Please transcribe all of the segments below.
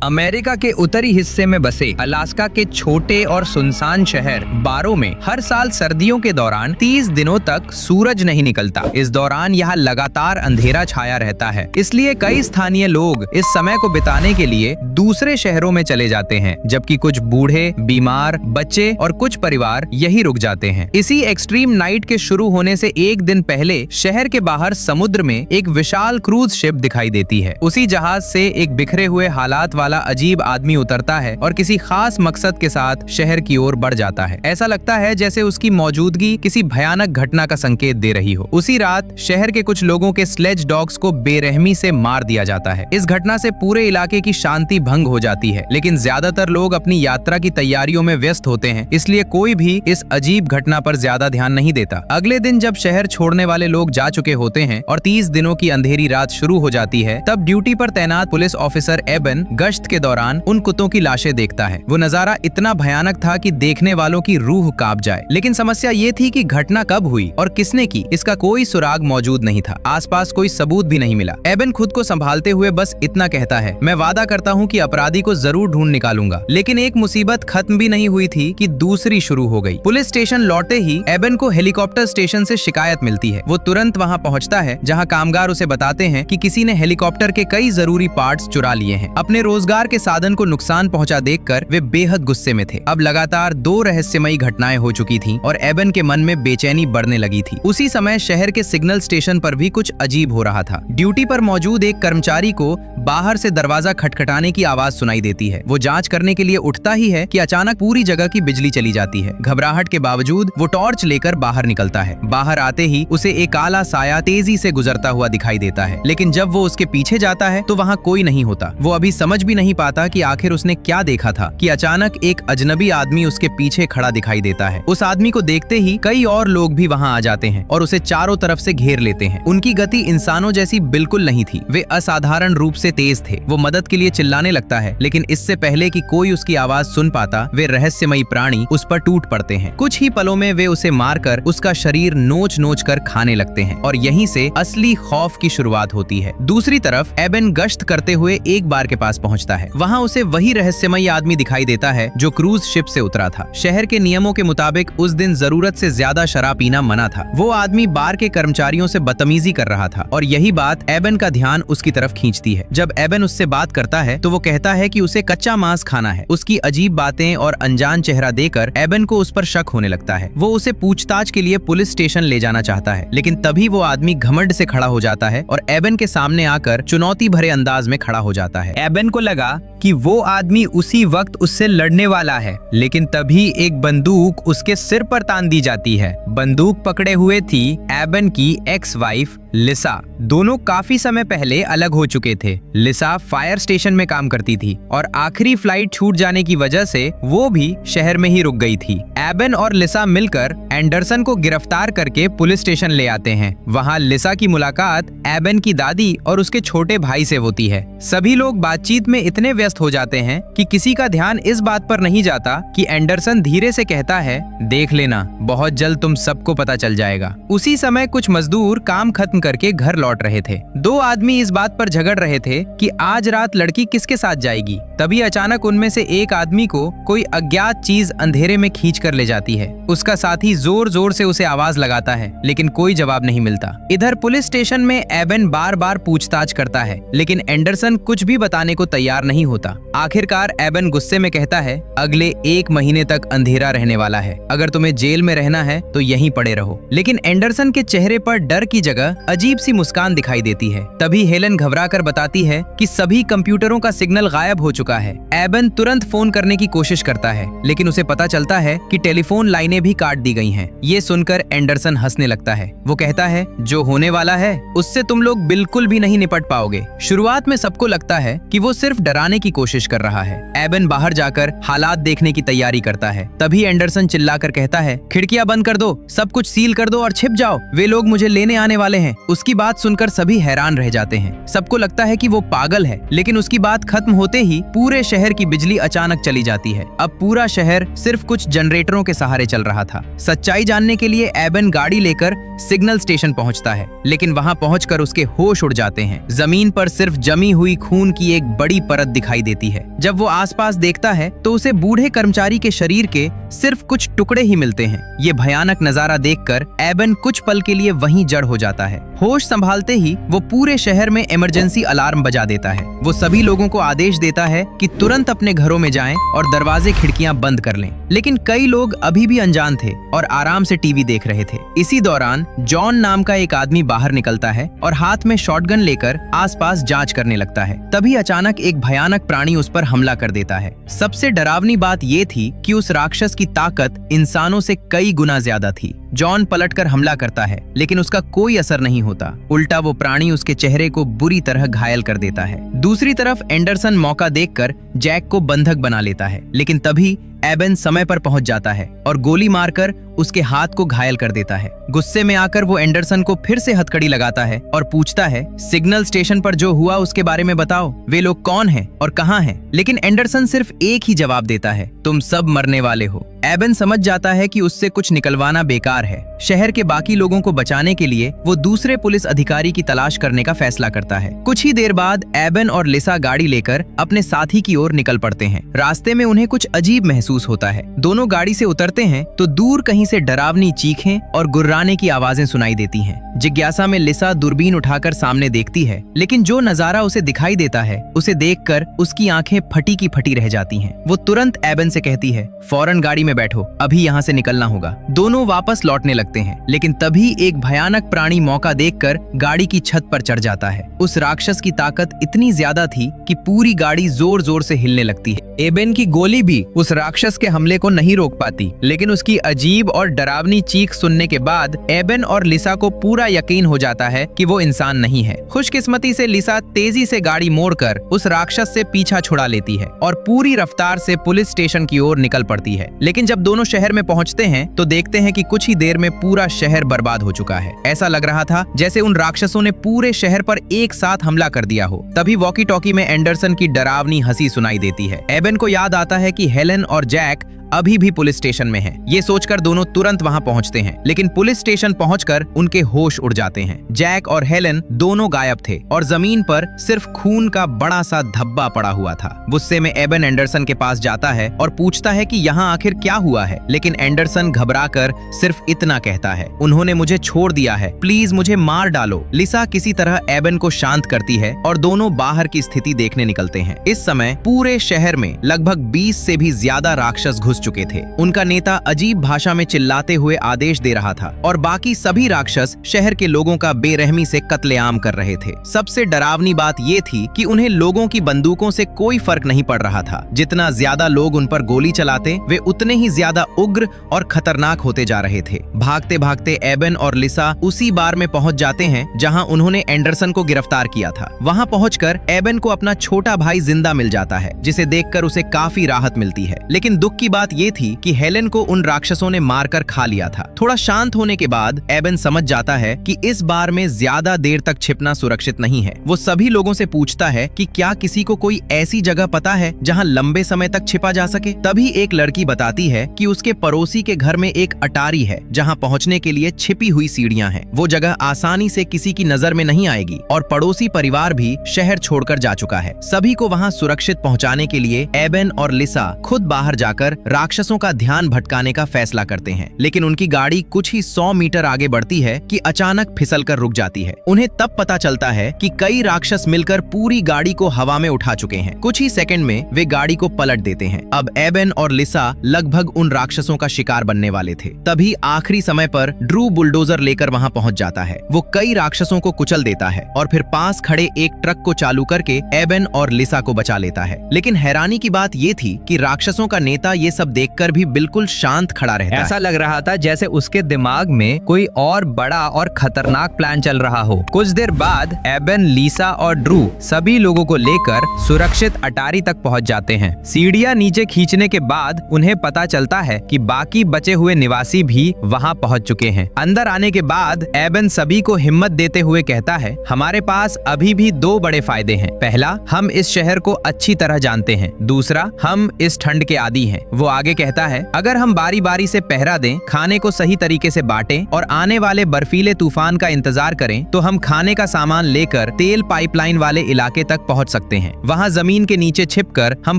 America के उत्तरी हिस्से में बसे अलास्का के छोटे और सुनसान शहर बारो में हर साल सर्दियों के दौरान 30 दिनों तक सूरज नहीं निकलता। इस दौरान यहाँ लगातार अंधेरा छाया रहता है, इसलिए कई स्थानीय लोग इस समय को बिताने के लिए दूसरे शहरों में चले जाते हैं, जबकि कुछ बूढ़े, बीमार, बच्चे और कुछ परिवार यही रुक जाते हैं। इसी एक्सट्रीम नाइट के शुरू होने से एक दिन पहले शहर के बाहर समुद्र में एक विशाल क्रूज शिप दिखाई देती है। उसी जहाज से एक बिखरे हुए हालात वाला अजीब आदमी उतरता है और किसी खास मकसद के साथ शहर की ओर बढ़ जाता है। ऐसा लगता है जैसे उसकी मौजूदगी किसी भयानक घटना का संकेत दे रही हो। उसी रात शहर के कुछ लोगों के स्लेज डॉग्स को बेरहमी से मार दिया जाता है। इस घटना से पूरे इलाके की शांति भंग हो जाती है, लेकिन ज्यादातर लोग अपनी यात्रा की तैयारियों में व्यस्त होते हैं, इसलिए कोई भी इस अजीब घटना पर ज्यादा ध्यान नहीं देता। अगले दिन जब शहर छोड़ने वाले लोग जा चुके होते हैं और 30 दिनों की अंधेरी रात शुरू हो जाती है, तब ड्यूटी पर तैनात पुलिस ऑफिसर एबन गश्त के दौरान उन कुत्तों की लाशें देखता है। वो नजारा इतना भयानक था कि देखने वालों की रूह कांप जाए। लेकिन समस्या ये थी कि घटना कब हुई और किसने की, इसका कोई सुराग मौजूद नहीं था। आसपास कोई सबूत भी नहीं मिला। एबन खुद को संभालते हुए बस इतना कहता है, मैं वादा करता हूँ कि अपराधी को जरूर ढूंढ निकालूंगा। लेकिन एक मुसीबत खत्म भी नहीं हुई थी कि दूसरी शुरू हो गई। पुलिस स्टेशन लौटते ही एबन को हेलीकॉप्टर स्टेशन से शिकायत मिलती है। वो तुरंत वहाँ पहुँचता है, जहाँ कामगार उसे बताते हैं कि किसी ने हेलीकॉप्टर के कई जरूरी पार्ट्स चुरा लिए हैं। अपने रोजगार के साधन को नुकसान पहुंचा देखकर वे बेहद गुस्से में थे। अब लगातार 2 रहस्यमयी घटनाएं हो चुकी थीं और एबन के मन में बेचैनी बढ़ने लगी थी। उसी समय शहर के सिग्नल स्टेशन पर भी कुछ अजीब हो रहा था। ड्यूटी पर मौजूद एक कर्मचारी को बाहर से दरवाजा खटखटाने की आवाज सुनाई देती है। वो जांच करने के लिए उठता ही है कि अचानक पूरी जगह की बिजली चली जाती है। घबराहट के बावजूद वो टॉर्च लेकर बाहर निकलता है। बाहर आते ही उसे एक काला साया तेजी से गुजरता हुआ दिखाई देता है, लेकिन जब वो उसके पीछे जाता है तो वहाँ कोई नहीं होता। वो अभी समझ भी नहीं पाता कि आखिर उसने क्या देखा था कि अचानक एक अजनबी आदमी उसके पीछे खड़ा दिखाई देता है। उस आदमी को देखते ही कई और लोग भी वहाँ आ जाते हैं और उसे चारों तरफ से घेर लेते हैं। उनकी गति इंसानों जैसी बिल्कुल नहीं थी, वे असाधारण रूप से तेज थे। वो मदद के लिए चिल्लाने लगता है, लेकिन इससे पहले कि कोई उसकी आवाज सुन पाता, वे रहस्यमयी प्राणी उस पर टूट पड़ते हैं। कुछ ही पलों में वे उसे मारकर उसका शरीर नोच नोच कर खाने लगते हैं और यहीं से असली खौफ की शुरुआत होती है। दूसरी तरफ एबन गश्त करते हुए एक बार के पास पहुंचता है। वहाँ उसे वही रहस्यमयी आदमी दिखाई देता है जो क्रूज शिप से उतरा था। शहर के नियमों के मुताबिक उस दिन जरूरत से ज्यादा शराब पीना मना था। वो आदमी बार के कर्मचारियों से बदतमीजी कर रहा था और यही बात एबन का ध्यान उसकी तरफ खींचती है। जब एबन उससे बात करता है तो वो कहता है कि उसे कच्चा मांस खाना है। उसकी अजीब बातें और अनजान चेहरा देकर एबन को उस पर शक होने लगता है। वो उसे पूछताछ के लिए पुलिस स्टेशन ले जाना चाहता है, लेकिन तभी वो आदमी घमंड से खड़ा हो जाता है और एबन के सामने आकर चुनौती भरे अंदाज में खड़ा हो जाता है। एबन को लगा कि वो आदमी उसी वक्त उससे लड़ने वाला है, लेकिन तभी एक बंदूक उसके सिर पर तान दी जाती है। बंदूक पकड़े हुए थी एबन की एक्स वाइफ लिसा। दोनों काफी समय पहले अलग हो चुके थे। लिसा फायर स्टेशन में काम करती थी और आखिरी फ्लाइट छूट जाने की वजह से वो भी शहर में ही रुक गई थी। एबन और लिसा मिलकर एंडरसन को गिरफ्तार करके पुलिस स्टेशन ले आते हैं। वहाँ लिसा की मुलाकात एबन की दादी और उसके छोटे भाई से होती है। सभी लोग बातचीत में इतने व्यस्त हो जाते हैं कि किसी का ध्यान इस बात पर नहीं जाता कि एंडरसन धीरे से कहता है, देख लेना, बहुत जल्द तुम सबको पता चल जाएगा। उसी समय कुछ मजदूर काम खत्म करके घर लौट रहे थे। 2 आदमी इस बात पर झगड़ रहे थे कि आज रात लड़की किसके साथ जाएगी। तभी अचानक उनमें से एक आदमी को कोई अज्ञात चीज अंधेरे में खींच कर ले जाती है। उसका साथी जोर जोर से उसे आवाज लगाता है, लेकिन कोई जवाब नहीं मिलता। इधर पुलिस स्टेशन में एबन बार बार पूछताछ करता है, लेकिन एंडरसन कुछ भी बताने को तैयार नहीं होता। आखिरकार एबन गुस्से में कहता है, अगले 1 महीने तक अंधेरा रहने वाला है। अगर तुम्हें जेल में रहना है तो यहीं पड़े रहो। लेकिन एंडरसन के चेहरे पर डर की जगह अजीब सी मुस्कान दिखाई देती है। तभी हेलन घबराकर बताती है कि सभी कंप्यूटरों का सिग्नल गायब हो चुका है। एबन तुरंत फोन करने की कोशिश करता है, लेकिन उसे पता चलता है कि टेलीफोन लाइनें भी काट दी गई हैं। ये सुनकर एंडरसन हंसने लगता है। वो कहता है, जो होने वाला है उससे तुम लोग बिल्कुल भी नहीं निपट पाओगे। शुरुआत में सबको लगता है कि वो सिर्फ डराने की कोशिश कर रहा है। एबन बाहर जाकर हालात देखने की तैयारी करता है। तभी एंडरसन चिल्लाकर कहता है, खिड़कियां बंद कर दो, सब कुछ सील कर दो और छिप जाओ, वे लोग मुझे लेने आने वाले हैं। उसकी बात सुनकर सभी हैरान रह जाते हैं। सबको लगता है कि वो पागल है, लेकिन उसकी बात खत्म होते ही पूरे शहर की बिजली अचानक चली जाती है। अब पूरा शहर सिर्फ कुछ जनरेटरों के सहारे चल रहा था। सच्चाई जानने के लिए एबन गाड़ी लेकर सिग्नल स्टेशन पहुंचता है, लेकिन वहां पहुंचकर उसके होश उड़ जाते हैं। जमीन पर सिर्फ जमी हुई खून की एक बड़ी परत दिखाई देती है। जब वो आसपास देखता है तो उसे बूढ़े कर्मचारी के शरीर के सिर्फ कुछ टुकड़े ही मिलते हैं। ये भयानक नजारा देखकर एबन कुछ पल के लिए वहीं जड़ हो जाता है। होश संभालते ही वो पूरे शहर में इमरजेंसी अलार्म बजा देता है। वो सभी लोगों को आदेश देता है कि तुरंत अपने घरों में जाएं और दरवाजे खिड़कियां बंद कर लें। लेकिन कई लोग अभी भी अनजान थे और आराम से टीवी देख रहे थे। इसी दौरान जॉन नाम का एक आदमी बाहर निकलता है और हाथ में शॉटगन लेकर आसपास जांच करने लगता है। तभी अचानक एक भयानक प्राणी उस पर हमला कर देता है। सबसे डरावनी बात ये थी कि उस राक्षस की ताकत इंसानों से कई गुना ज्यादा थी। जॉन पलटकर हमला करता है, लेकिन उसका कोई असर नहीं होता। उल्टा वो प्राणी उसके चेहरे को बुरी तरह घायल कर देता है। दूसरी तरफ एंडरसन मौका देखकर जैक को बंधक बना लेता है, लेकिन तभी एबन समय पर पहुंच जाता है और गोली मारकर उसके हाथ को घायल कर देता है। गुस्से में आकर वो एंडरसन को फिर से हथकड़ी लगाता है और पूछता है, सिग्नल स्टेशन पर जो हुआ उसके बारे में बताओ, वे लोग कौन हैं और कहां हैं? लेकिन एंडरसन सिर्फ एक ही जवाब देता है, तुम सब मरने वाले हो। एबन समझ जाता है कि उससे कुछ निकलवाना बेकार है। शहर के बाकी लोगों को बचाने के लिए वो दूसरे पुलिस अधिकारी की तलाश करने का फैसला करता है। कुछ ही देर बाद एबन और लिसा गाड़ी लेकर अपने साथी की ओर निकल पड़ते हैं। रास्ते में उन्हें कुछ अजीब महसूस होता है। दोनों गाड़ी से उतरते हैं तो दूर कहीं से डरावनी चीखें और गुर्राने की आवाजें सुनाई देती हैं। जिज्ञासा में लिसा दूरबीन उठाकर सामने देखती है, लेकिन जो नजारा उसे दिखाई देता है उसे देखकर उसकी आंखें फटी की फटी रह जाती हैं। वो तुरंत एबन से कहती है, फौरन गाड़ी में बैठो, अभी यहाँ से निकलना होगा। दोनों वापस लौटने लगते हैं, लेकिन तभी एक भयानक प्राणी मौका देखकर गाड़ी की छत पर चढ़ जाता है। उस राक्षस की ताकत इतनी ज्यादा थी कि पूरी गाड़ी जोर जोर से हिलने लगती है। एबन की गोली भी उस राक्षस के हमले को नहीं रोक पाती, लेकिन उसकी अजीब और डरावनी चीख सुनने के बाद एबन और लिसा को पूरा यकीन हो जाता है कि वो इंसान नहीं है। खुशकिस्मती से लिसा तेजी से गाड़ी मोड़कर उस राक्षस से पीछा छुड़ा लेती है और पूरी रफ्तार से पुलिस स्टेशन की ओर निकल पड़ती है। लेकिन जब दोनों शहर में पहुंचते हैं तो देखते हैं कि कुछ ही देर में पूरा शहर बर्बाद हो चुका है। ऐसा लग रहा था जैसे उन राक्षसों ने पूरे शहर पर एक साथ हमला कर दिया हो। तभी वॉकी टॉकी में एंडरसन की डरावनी हंसी सुनाई देती है। एबन को याद आता है कि हेलन और जैक अभी भी पुलिस स्टेशन में हैं। ये सोचकर दोनों तुरंत वहां पहुंचते हैं, लेकिन पुलिस स्टेशन पहुंचकर उनके होश उड़ जाते हैं। जैक और हेलन दोनों गायब थे और जमीन पर सिर्फ खून का बड़ा सा धब्बा पड़ा हुआ था। गुस्से में एबन एंडरसन के पास जाता है और पूछता है कि यहाँ आखिर क्या हुआ है, लेकिन एंडरसन घबराकर सिर्फ इतना कहता है, उन्होंने मुझे छोड़ दिया है, प्लीज मुझे मार डालो। लिसा किसी तरह एबन को शांत करती है और दोनों बाहर की स्थिति देखने निकलते हैं। इस समय पूरे शहर में लगभग 20 से भी ज्यादा राक्षस घुस चुके थे। उनका नेता अजीब भाषा में चिल्लाते हुए आदेश दे रहा था और बाकी सभी राक्षस शहर के लोगों का बेरहमी से कत्लेआम कर रहे थे। सबसे डरावनी बात ये थी कि उन्हें लोगों की बंदूकों से कोई फर्क नहीं पड़ रहा था। जितना ज्यादा लोग उन पर गोली चलाते, वे उतने ही ज्यादा उग्र और खतरनाक होते जा रहे थे। भागते भागते एबन और लिसा उसी बार में पहुंच जाते हैं जहां उन्होंने एंडरसन को गिरफ्तार किया था। वहां पहुंचकर एबन को अपना छोटा भाई जिंदा मिल जाता है, जिसे देखकर उसे काफी राहत मिलती है। लेकिन दुख की बात ये थी कि हेलन को उन राक्षसों ने मारकर खा लिया था। थोड़ा शांत होने के बाद एबन समझ जाता है कि इस बार में ज्यादा देर तक छिपना सुरक्षित नहीं है। वो सभी लोगों से पूछता है कि क्या किसी को कोई ऐसी जगह पता है जहां लंबे समय तक छिपा जा सके। तभी एक लड़की बताती है कि उसके पड़ोसी के घर में एक अटारी है जहां पहुंचने के लिए छिपी हुई सीढ़ियां हैं। वो जगह आसानी से किसी की नजर में नहीं आएगी और पड़ोसी परिवार भी शहर छोड़कर जा चुका है। सभी को वहां सुरक्षित पहुंचाने के लिए एबन और लिसा खुद बाहर जाकर राक्षसों का ध्यान भटकाने का फैसला करते हैं। लेकिन उनकी गाड़ी कुछ ही 100 मीटर आगे बढ़ती है कि अचानक फिसलकर रुक जाती है। उन्हें तब पता चलता है कि कई राक्षस मिलकर पूरी गाड़ी को हवा में उठा चुके हैं। कुछ ही सेकंड में वे गाड़ी को पलट देते हैं। अब एबन और लिसा लगभग उन राक्षसों का शिकार बनने वाले थे। तभी आखिरी समय पर ड्रू बुलडोजर लेकर वहां पहुंच जाता है। वो कई राक्षसों को कुचल देता है और फिर पास खड़े एक ट्रक को चालू करके एबन और लिसा को बचा लेता है। लेकिन हैरानी की बात ये थी कि राक्षसों का नेता ये सब सब देखकर भी बिल्कुल शांत खड़ा रहता है। ऐसा लग रहा था जैसे उसके दिमाग में कोई और बड़ा और खतरनाक प्लान चल रहा हो। कुछ देर बाद एबन, लिसा और ड्रू सभी लोगों को लेकर सुरक्षित अटारी तक पहुंच जाते हैं। सीढ़ियां नीचे खींचने के बाद उन्हें पता चलता है कि बाकी बचे हुए निवासी भी वहां पहुंच चुके हैं। अंदर आने के बाद एबन सभी को हिम्मत देते हुए कहता है, हमारे पास अभी भी दो बड़े फायदे हैं। पहला, हम इस शहर को अच्छी तरह जानते हैं। दूसरा, हम इस ठंड के आदी हैं। वो आगे कहता है, अगर हम बारी बारी से पहरा दें, खाने को सही तरीके से बांटें और आने वाले बर्फीले तूफान का इंतजार करें तो हम खाने का सामान लेकर तेल पाइपलाइन वाले इलाके तक पहुंच सकते हैं। वहां जमीन के नीचे छिपकर हम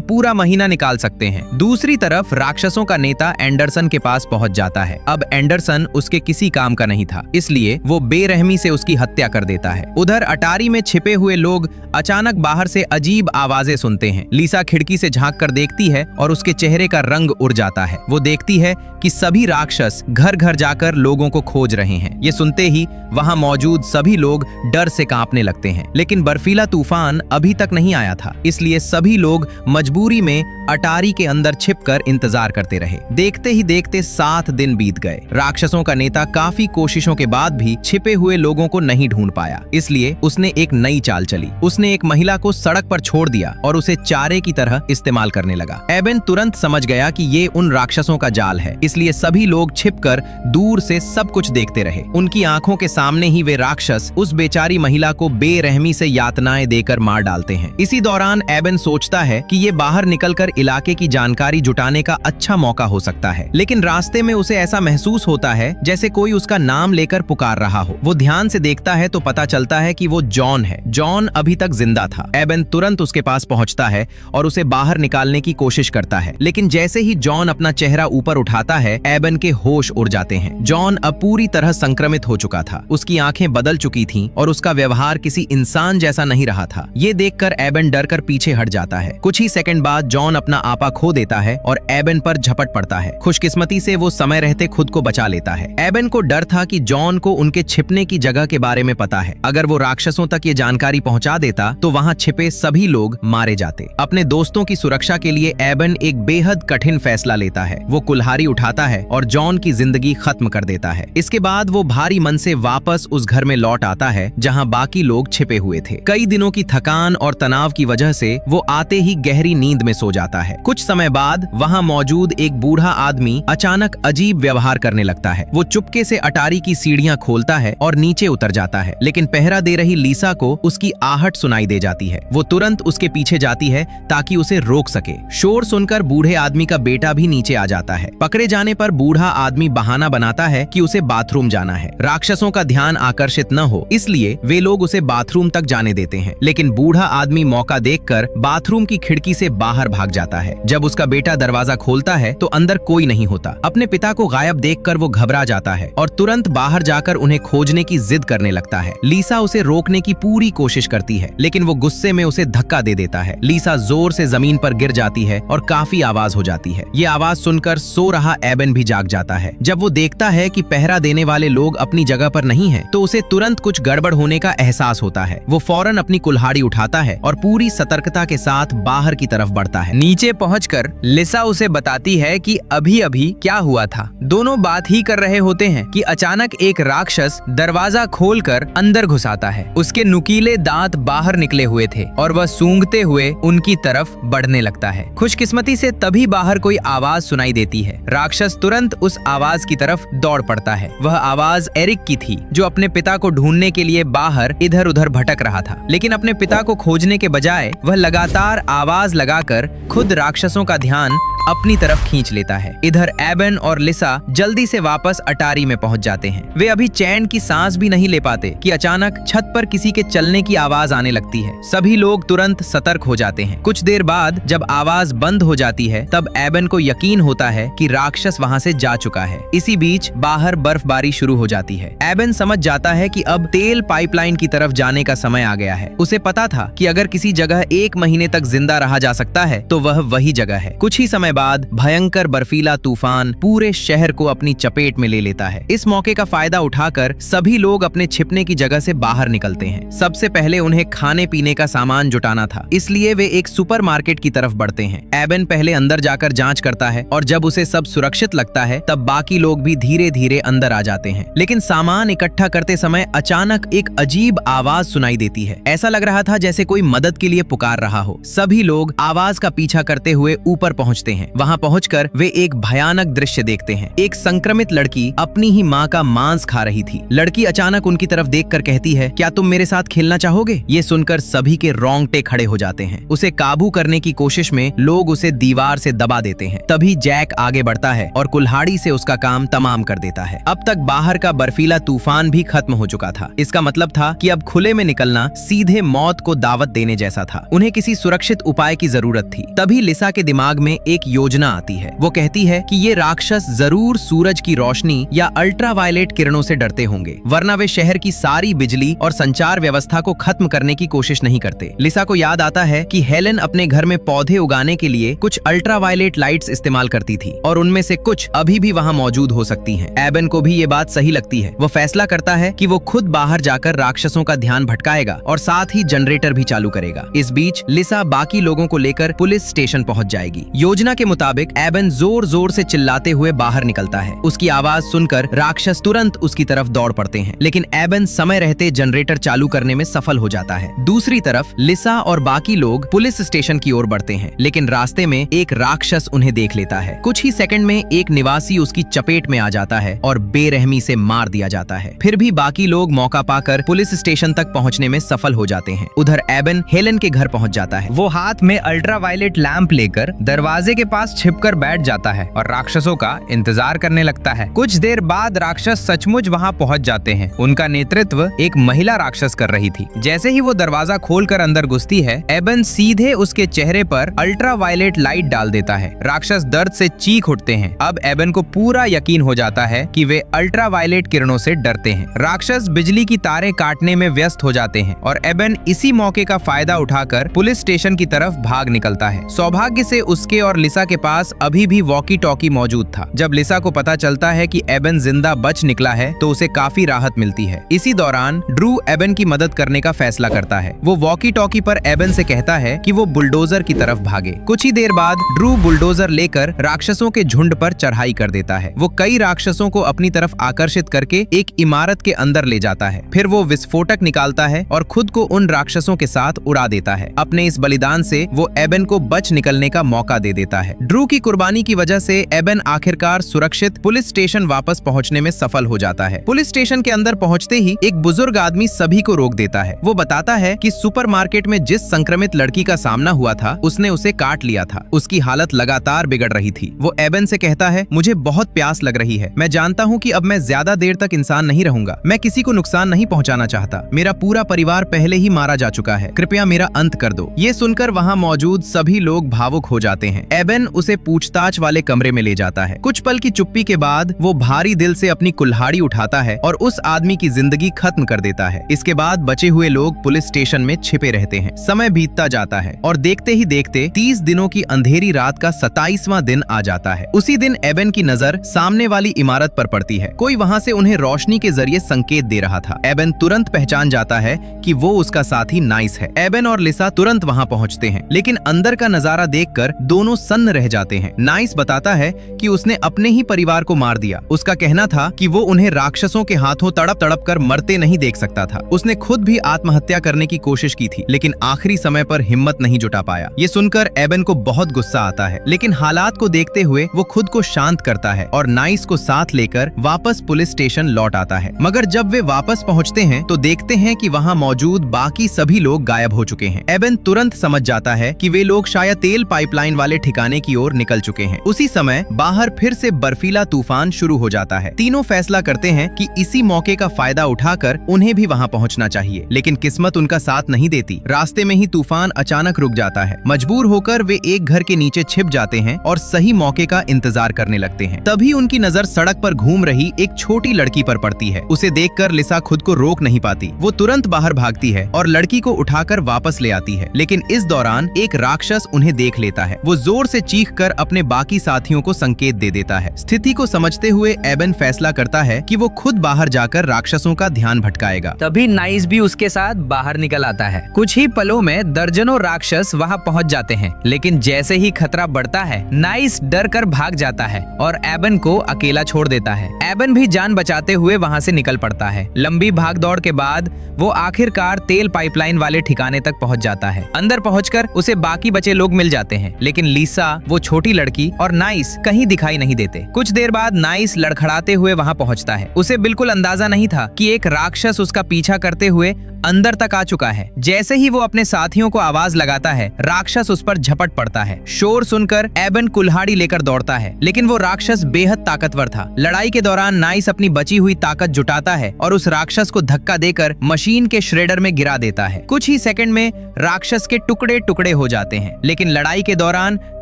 पूरा महीना निकाल सकते हैं। दूसरी तरफ राक्षसों का नेता एंडरसन के पास पहुंच जाता है। अब एंडरसन उसके किसी काम का नहीं था, इसलिए वो बेरहमी से उसकी हत्या कर देता है। उधर अटारी में छिपे हुए लोग अचानक बाहर से अजीब आवाजें सुनते हैं। लिसा खिड़की से झांक कर देखती है और उसके चेहरे का रंग उड़ जाता है। वो देखती है कि सभी राक्षस घर घर जाकर लोगों को खोज रहे हैं। ये सुनते ही वहां मौजूद सभी लोग डर से कांपने लगते हैं। लेकिन बर्फीला तूफान अभी तक नहीं आया था, इसलिए सभी लोग मजबूरी में अटारी के अंदर छिपकर इंतजार करते रहे। देखते ही देखते 7 दिन बीत गए। राक्षसों का नेता काफी कोशिशों के बाद भी छिपे हुए लोगों को नहीं ढूंढ पाया, इसलिए उसने एक नई चाल चली। उसने एक महिला को सड़क पर छोड़ दिया और उसे चारे की तरह इस्तेमाल करने लगा। एबन तुरंत समझ गया कि ये उन राक्षसों का जाल है, इसलिए सभी लोग छिपकर दूर से सब कुछ देखते रहे। उनकी आंखों के सामने ही वे राक्षस उस बेचारी महिला को बेरहमी से यातनाएं देकर मार डालते हैं। इसी दौरान एबन सोचता है कि ये बाहर निकलकर इलाके की जानकारी जुटाने का अच्छा मौका हो सकता है, लेकिन रास्ते में उसे ऐसा महसूस होता है जैसे कोई उसका नाम लेकर पुकार रहा हो। वो ध्यान से देखता है तो पता चलता है कि वो जॉन है। जॉन अभी तक जिंदा था। एबन तुरंत उसके पास पहुंचता है और उसे बाहर निकालने की कोशिश करता है, लेकिन जैसे ही जॉन अपना चेहरा ऊपर उठाता है, एबन के होश उड़ जाते हैं। जॉन अब पूरी तरह संक्रमित हो चुका था। उसकी आंखें बदल चुकी थीं और उसका व्यवहार किसी इंसान जैसा नहीं रहा था। ये देखकर एबन डर कर पीछे हट जाता है। कुछ ही सेकंड बाद जॉन अपना आपा खो देता है और एबन पर झपट पड़ता है। खुशकिस्मती से वो समय रहते खुद को बचा लेता है। एबन को डर था कि जॉन को उनके छिपने की जगह के बारे में पता है। अगर वो राक्षसों तक ये जानकारी पहुंचा देता तो वहां छिपे सभी लोग मारे जाते। अपने दोस्तों की सुरक्षा के लिए एबन एक बेहद कठिन फैसला लेता है। वो कुल्हाड़ी उठाता है और जॉन की जिंदगी खत्म कर देता है। इसके बाद वो भारी मन से वापस उस घर में लौट आता है जहां बाकी लोग छिपे हुए थे। कई दिनों की थकान और तनाव की वजह से वो आते ही गहरी नींद में सो जाता है। कुछ समय बाद वहां मौजूद एक बूढ़ा आदमी अचानक अजीब व्यवहार करने लगता है। वो चुपके से अटारी की सीढ़ियां खोलता है और नीचे उतर जाता है, लेकिन पहरा दे रही लिसा को उसकी आहट सुनाई दे जाती है। वो तुरंत उसके पीछे जाती है ताकि उसे रोक सके। शोर सुनकर बूढ़े आदमी का बेटा भी नीचे आ जाता है। पकड़े जाने पर बूढ़ा आदमी बहाना बनाता है कि उसे बाथरूम जाना है। राक्षसों का ध्यान आकर्षित न हो इसलिए वे लोग उसे बाथरूम तक जाने देते हैं, लेकिन बूढ़ा आदमी मौका देखकर बाथरूम की खिड़की से बाहर भाग जाता है। जब उसका बेटा दरवाजा खोलता है तो अंदर कोई नहीं होता। अपने पिता को गायब देखकर वो घबरा जाता है और तुरंत बाहर जाकर उन्हें खोजने की जिद करने लगता है। लिसा उसे रोकने की पूरी कोशिश करती है, लेकिन वो गुस्से में उसे धक्का दे देता है। लिसा जोर से जमीन पर गिर जाती है और काफी आवाज हो जाती है। ये आवाज सुनकर सो रहा एबन भी जाग जाता है। जब वो देखता है कि पहरा देने वाले लोग अपनी जगह पर नहीं हैं, तो उसे तुरंत कुछ गड़बड़ होने का एहसास होता है। वो फौरन अपनी कुल्हाड़ी उठाता है और पूरी सतर्कता के साथ बाहर की तरफ बढ़ता है। नीचे पहुंचकर लिसा उसे बताती है कि अभी अभी क्या हुआ था। दोनों बात ही कर रहे होते हैं कि अचानक एक राक्षस दरवाजा खोलकर अंदर घुस आता है। उसके नुकीले दांत बाहर निकले हुए थे और वह सूंघते हुए उनकी तरफ बढ़ने लगता है। खुशकिस्मती से तभी बाहर कोई आवाज सुनाई देती है। राक्षस तुरंत उस आवाज की तरफ दौड़ पड़ता है। वह आवाज एरिक की थी, जो अपने पिता को ढूंढने के लिए बाहर इधर उधर भटक रहा था। लेकिन अपने पिता को खोजने के बजाय वह लगातार आवाज लगाकर खुद राक्षसों का ध्यान अपनी तरफ खींच लेता है। इधर एबन और लिसा जल्दी से वापस अटारी में पहुंच जाते हैं। वे अभी चैन की सांस भी नहीं ले पाते कि अचानक छत पर किसी के चलने की आवाज आने लगती है। सभी लोग तुरंत सतर्क हो जाते हैं। कुछ देर बाद जब आवाज बंद हो जाती है, तब एबन को यकीन होता है कि राक्षस वहां से जा चुका है। इसी बीच बाहर बर्फबारी शुरू हो जाती है। एबन समझ जाता है कि अब तेल पाइपलाइन की तरफ जाने का समय आ गया है। उसे पता था कि अगर किसी जगह 1 महीने तक जिंदा रहा जा सकता है तो वह वही जगह है। कुछ ही समय बाद भयंकर बर्फीला तूफान पूरे शहर को अपनी चपेट में ले लेता है। इस मौके का फायदा उठाकर सभी लोग अपने छिपने की जगह से बाहर निकलते हैं। सबसे पहले उन्हें खाने पीने का सामान जुटाना था, इसलिए वे एक सुपरमार्केट की तरफ बढ़ते हैं। एबन पहले अंदर जाकर जांच करता है और जब उसे सब सुरक्षित लगता है तब बाकी लोग भी धीरे धीरे अंदर आ जाते हैं। लेकिन सामान इकट्ठा करते समय अचानक एक अजीब आवाज सुनाई देती है। ऐसा लग रहा था जैसे कोई मदद के लिए पुकार रहा हो। सभी लोग आवाज का पीछा करते हुए ऊपर पहुंचते हैं। वहां पहुंचकर वे एक भयानक दृश्य देखते हैं। एक संक्रमित लड़की अपनी ही मां का मांस खा रही थी। लड़की अचानक उनकी तरफ देखकर कहती है, क्या तुम मेरे साथ खेलना चाहोगे? ये सुनकर सभी के रोंगटे खड़े हो जाते हैं। उसे काबू करने की कोशिश में लोग उसे दीवार से दबा देते हैं। तभी जैक आगे बढ़ता है और कुल्हाड़ी से उसका काम तमाम कर देता है। अब तक बाहर का बर्फीला तूफान भी खत्म हो चुका था। इसका मतलब था कि अब खुले में निकलना सीधे मौत को दावत देने जैसा था। उन्हें किसी सुरक्षित उपाय की जरूरत थी। तभी लिसा के दिमाग में एक योजना आती है। वो कहती है कि ये राक्षस जरूर सूरज की रोशनी या अल्ट्रावायलेट किरणों से डरते होंगे, वरना वे शहर की सारी बिजली और संचार व्यवस्था को खत्म करने की कोशिश नहीं करते। लिसा को याद आता है कि हेलेन अपने घर में पौधे उगाने के लिए कुछ अल्ट्रावायलेट लाइट्स इस्तेमाल करती थी और उनमें से कुछ अभी भी वहां मौजूद हो सकती हैं। एबन को भी ये बात सही लगती है। वो फैसला करता है कि वो खुद बाहर जाकर राक्षसों का ध्यान भटकाएगा और साथ ही जनरेटर भी चालू करेगा। इस बीच लिसा बाकी लोगों को लेकर पुलिस स्टेशन पहुंच जाएगी। योजना के मुताबिक एबन जोर जोर से चिल्लाते हुए बाहर निकलता है। उसकी आवाज सुनकर राक्षस तुरंत उसकी तरफ दौड़ पड़ते हैं, लेकिन एबन समय रहते जनरेटर चालू करने में सफल हो जाता है। दूसरी तरफ लिसा और बाकी लोग पुलिस स्टेशन की ओर बढ़ते हैं, लेकिन रास्ते में एक राक्षस उन्हें देख लेता है। कुछ ही सेकंड में एक निवासी उसकी चपेट में आ जाता है और बेरहमी से मार दिया जाता है। फिर भी बाकी लोग मौका पाकर पुलिस स्टेशन तक पहुंचने में सफल हो जाते हैं। उधर एबन हेलेन के घर पहुंच जाता है। वो हाथ में अल्ट्रावायलेट लैंप लेकर दरवाजे के पास छिपकर बैठ जाता है और राक्षसों का इंतजार करने लगता है। कुछ देर बाद राक्षस सचमुच वहां पहुंच जाते हैं। उनका नेतृत्व एक महिला राक्षस कर रही थी। जैसे ही वो दरवाजा खोलकर अंदर घुसती है, एबन सीधे उसके चेहरे पर अल्ट्रावायलेट लाइट डाल देता है। राक्षस दर्द से चीख उठते हैं। अब एबन को पूरा यकीन हो जाता है कि वे अल्ट्रावायलेट किरणों से डरते हैं। राक्षस बिजली की तारें काटने में व्यस्त हो जाते हैं और एबन इसी मौके का फायदा उठाकर पुलिस स्टेशन की तरफ भाग निकलता है। सौभाग्य से उसके और लिसा के पास अभी भी वॉकी टॉकी मौजूद था। जब लिसा को पता चलता है कि एबन जिंदा बच निकला है तो उसे काफी राहत मिलती है। इसी दौरान ड्रू एबन की मदद करने का फैसला करता है। वो वॉकी टॉकी पर एबन से कहता है कि वो बुलडोजर की तरफ भागे। कुछ ही देर बाद ड्रू बुलडोजर लेकर राक्षसों के झुंड पर चढ़ाई कर देता है। वो कई राक्षसों को अपनी तरफ आकर्षित करके एक इमारत के अंदर ले जाता है। फिर वो विस्फोटक निकालता है और खुद को उन राक्षसों के साथ उड़ा देता है। अपने इस बलिदान से वो एबन को बच निकलने का मौका दे देता है। ड्रू की कुर्बानी की वजह से एबन आखिरकार सुरक्षित पुलिस स्टेशन वापस पहुंचने में सफल हो जाता है। पुलिस स्टेशन के अंदर पहुंचते ही एक बुजुर्ग आदमी सभी को रोक देता है। वो बताता है कि सुपरमार्केट में जिस संक्रमित लड़की का सामना हुआ था उसने उसे काट लिया था। उसकी हालत लगातार बिगड़ रही थी। वो एबन से कहता है, मुझे बहुत प्यास लग रही है। मैं जानता हूँ कि अब मैं ज्यादा देर तक इंसान नहीं रहूंगा। मैं किसी को नुकसान नहीं पहुंचाना चाहता। मेरा पूरा परिवार पहले ही मारा जा चुका है। कृपया मेरा अंत कर दो। ये सुनकर वहाँ मौजूद सभी लोग भावुक हो जाते हैं। एबन उसे पूछताछ वाले कमरे में ले जाता है। कुछ पल की चुप्पी के बाद वो भारी दिल से अपनी कुल्हाड़ी उठाता है और उस आदमी की जिंदगी खत्म कर देता है। इसके बाद बचे हुए लोग पुलिस स्टेशन में छिपे रहते हैं। समय बीतता जाता है और देखते ही देखते 30 दिनों की अंधेरी रात का 27वां दिन आ जाता है। उसी दिन एबन की नजर सामने वाली इमारत पर पड़ती है। कोई वहाँ से उन्हें रोशनी के जरिए संकेत दे रहा था। एबन तुरंत पहचान जाता है कि वो उसका साथी नाइस है। एबन और लिसा तुरंत वहाँ पहुँचते हैं, लेकिन अंदर का नजारा देखकर दोनों सन्न रह जाते हैं। नाइस बताता है कि उसने अपने ही परिवार को मार दिया। उसका कहना था कि वो उन्हें राक्षसों के हाथों तड़प तड़प कर मरते नहीं देख सकता था। उसने खुद भी आत्महत्या करने की कोशिश की थी, लेकिन आखिरी समय पर हिम्मत नहीं जुटा पाया। ये सुनकर एबन को बहुत गुस्सा आता है, लेकिन हालात को देखते हुए वो खुद को शांत करता है और नाइस को साथ लेकर वापस पुलिस स्टेशन लौट आता है। मगर जब वे वापस पहुंचते हैं तो देखते हैं कि वहां मौजूद बाकी सभी लोग गायब हो चुके हैं। एबन तुरंत समझ जाता है कि वे लोग शायद तेल पाइपलाइन वाले ठिकाने की ओर निकल चुके हैं। उसी समय बाहर फिर से बर्फीला तूफान शुरू हो जाता है। तीनों फैसला करते हैं कि इसी मौके का फायदा उठाकर उन्हें भी वहां पहुंचना चाहिए, लेकिन किस्मत उनका साथ नहीं देती। रास्ते में ही तूफान अचानक रुक जाता है। मजबूर होकर वे एक घर के नीचे छिप जाते हैं और सही मौके का इंतजार करने लगते हैं। तभी उनकी नजर सड़क पर घूम रही एक छोटी लड़की पर पड़ती है। उसे देखकर लिसा खुद को रोक नहीं पाती। वो तुरंत बाहर भागती है और लड़की को उठाकर वापस ले आती है, लेकिन इस दौरान एक राक्षस उन्हें देख लेता है। वो जोर से से चीखकर अपने बाकी साथियों को संकेत दे देता है। स्थिति को समझते हुए एबन फैसला करता है कि वो खुद बाहर जाकर राक्षसों का ध्यान भटकाएगा। तभी नाइस भी उसके साथ बाहर निकल आता है। कुछ ही पलों में दर्जनों राक्षस वहां पहुंच जाते हैं, लेकिन जैसे ही खतरा बढ़ता है नाइस डर कर भाग जाता है और एबन को अकेला छोड़ देता है। एबन भी जान बचाते हुए वहां से निकल पड़ता है। लंबी भागदौड़ के बाद वो आखिरकार तेल पाइपलाइन वाले ठिकाने तक पहुंच जाता है। अंदर पहुंचकर उसे बाकी बचे लोग मिल जाते हैं, लेकिन लीसा, वो छोटी लड़की और नाइस कहीं दिखाई नहीं देते। कुछ देर बाद नाइस लड़खड़ाते हुए वहां पहुंचता है। उसे बिल्कुल अंदाजा नहीं था कि एक राक्षस उसका पीछा करते हुए अंदर तक आ चुका है। जैसे ही वो अपने साथियों को आवाज लगाता है, राक्षस उस पर झपट पड़ता है। शोर सुनकर एबन कुल्हाड़ी लेकर दौड़ता है, लेकिन वो राक्षस बेहद ताकतवर था। लड़ाई के दौरान नाइस अपनी बची हुई ताकत जुटाता है और उस राक्षस को धक्का देकर मशीन के श्रेडर में गिरा देता है। कुछ ही सेकंड में राक्षस के टुकड़े टुकड़े हो जाते हैं, लेकिन लड़ाई के दौरान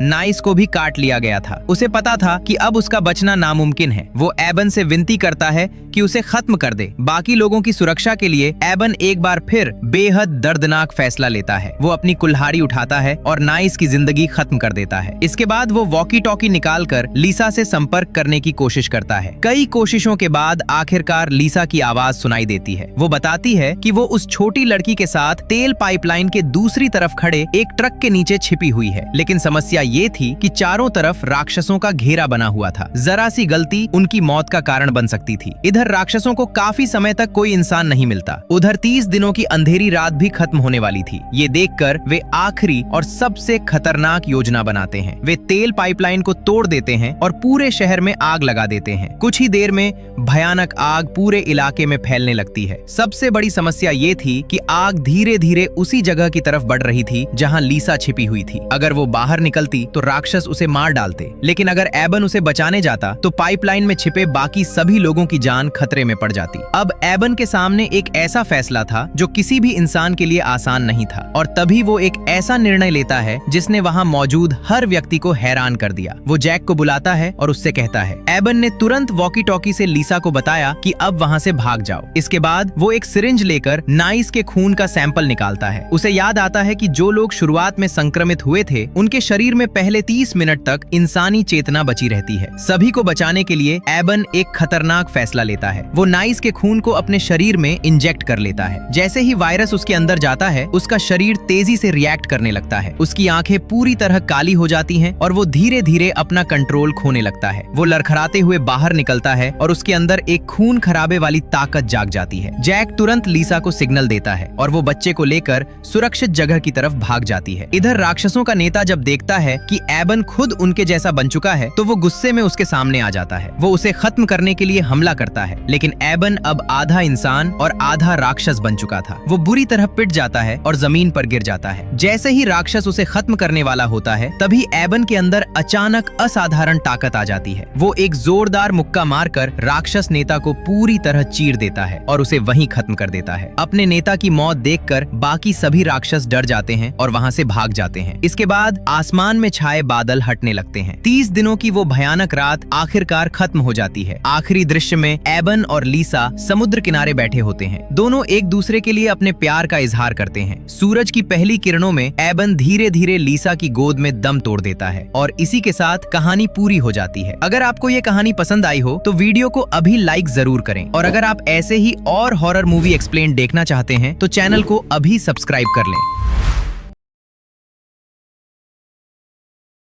नाइस को भी काट लिया गया था। उसे पता था कि अब उसका बचना नामुमकिन है। वो एबन से विनती करता है कि उसे खत्म कर दे। बाकी लोगों की सुरक्षा के लिए एबन एक बार फिर बेहद दर्दनाक फैसला लेता है। वो अपनी कुल्हाड़ी उठाता है और नाइस की जिंदगी खत्म कर देता है। इसके बाद वो वॉकी टॉकी निकालकर लीसा से संपर्क करने की कोशिश करता है। कई कोशिशों के बाद आखिरकार लीसा की आवाज सुनाई देती है। वो बताती है कि वो उस छोटी लड़की के साथ तेल पाइपलाइन के दूसरी तरफ खड़े एक ट्रक के नीचे छिपी हुई है, लेकिन समस्या ये थी कि चारों तरफ राक्षसों का घेरा बना हुआ था। जरा सी गलती उनकी मौत का कारण बन सकती थी। इधर राक्षसों को काफी समय तक कोई इंसान नहीं मिलता। उधर 30 दिनों की अंधेरी रात भी खत्म होने वाली थी। ये देखकर वे आखिरी और सबसे खतरनाक योजना बनाते हैं। वे तेल पाइपलाइन को तोड़ देते हैं और पूरे शहर में आग लगा देते हैं। कुछ ही देर में भयानक आग पूरे इलाके में फैलने लगती है। सबसे बड़ी समस्या ये थी कि आग धीरे धीरे उसी जगह की तरफ बढ़ रही थी जहां लीसा छिपी हुई थी। अगर वो बाहर निकलती तो राक्षस उसे मार डालते, लेकिन अगर एबन उसे बचाने जाता तो पाइपलाइन में छिपे बाकी सभी लोगों की जान खतरे में पड़ जाती। अब एबन के सामने एक ऐसा फैसला था जो किसी भी इंसान के लिए आसान नहीं था, और तभी वो एक ऐसा निर्णय लेता है जिसने वहां मौजूद हर व्यक्ति को हैरान कर दिया। वो जैक को बुलाता है और उससे कहता है। एबन ने तुरंत वॉकी टॉकी से लीसा को बताया कि अब वहां से भाग जाओ। इसके बाद वो एक सिरिंज लेकर नाइस के खून का सैंपल निकालता है। उसे याद आता है कि जो लोग शुरुआत में संक्रमित हुए थे उनके शरीर में पहले 30 मिनट तक इंसानी चेतना बची रहती है। सभी को बचाने के लिए एबन एक खतरनाक फैसला लेता है। वो नाइस के खून को अपने शरीर में इंजेक्ट कर लेता है। जैसे ही वायरस उसके अंदर जाता है, उसका शरीर तेजी से रिएक्ट करने लगता है। उसकी आंखें पूरी तरह काली हो जाती हैं और वो धीरे धीरे अपना कंट्रोल खोने लगता है। वो लड़खड़ाते हुए बाहर निकलता है और उसके अंदर एक खून खराबे वाली ताकत जाग जाती है। जैक तुरंत लीसा को सिग्नल देता है और वो बच्चे को लेकर सुरक्षित जगह की तरफ भाग जाती है। इधर राक्षसों का नेता जब देखता है कि एबन खुद उनके जैसा बन चुका है तो वो गुस्से में उसके सामने आ जाता है। वो उसे खत्म करने के लिए हमला करता है, लेकिन एबन अब आधा इंसान और आधा राक्षस बन चुका था। वो बुरी तरह पिट जाता है और जमीन पर गिर जाता है। जैसे ही राक्षस उसे खत्म करने वाला होता है, तभी एबन के अंदर अचानक असाधारण ताकत आ जाती है। वो एक जोरदार मुक्का मारकर राक्षस नेता को पूरी तरह चीर देता है और उसे वहीं खत्म कर देता है। अपने नेता की मौत देखकर बाकी सभी राक्षस डर जाते हैं और वहां से भाग जाते हैं। इसके बाद आसमान में छाए बादल हटने लगते हैं। 30 दिनों की वो भयानक रात आखिरकार खत्म हो जाती है। आखिरी दृश्य में एबन और लीसा समुद्र किनारे बैठे होते हैं। दोनों एक दूसरे के लिए अपने प्यार का इजहार करते हैं। सूरज की पहली किरणों में एबन धीरे धीरे लीसा की गोद में दम तोड़ देता है और इसी के साथ कहानी पूरी हो जाती है। अगर आपको ये कहानी पसंद आई हो तो वीडियो को अभी लाइक जरूर करें, और अगर आप ऐसे ही और हॉरर मूवी एक्सप्लेन देखना चाहते हैं तो चैनल को अभी सब्सक्राइब कर लें।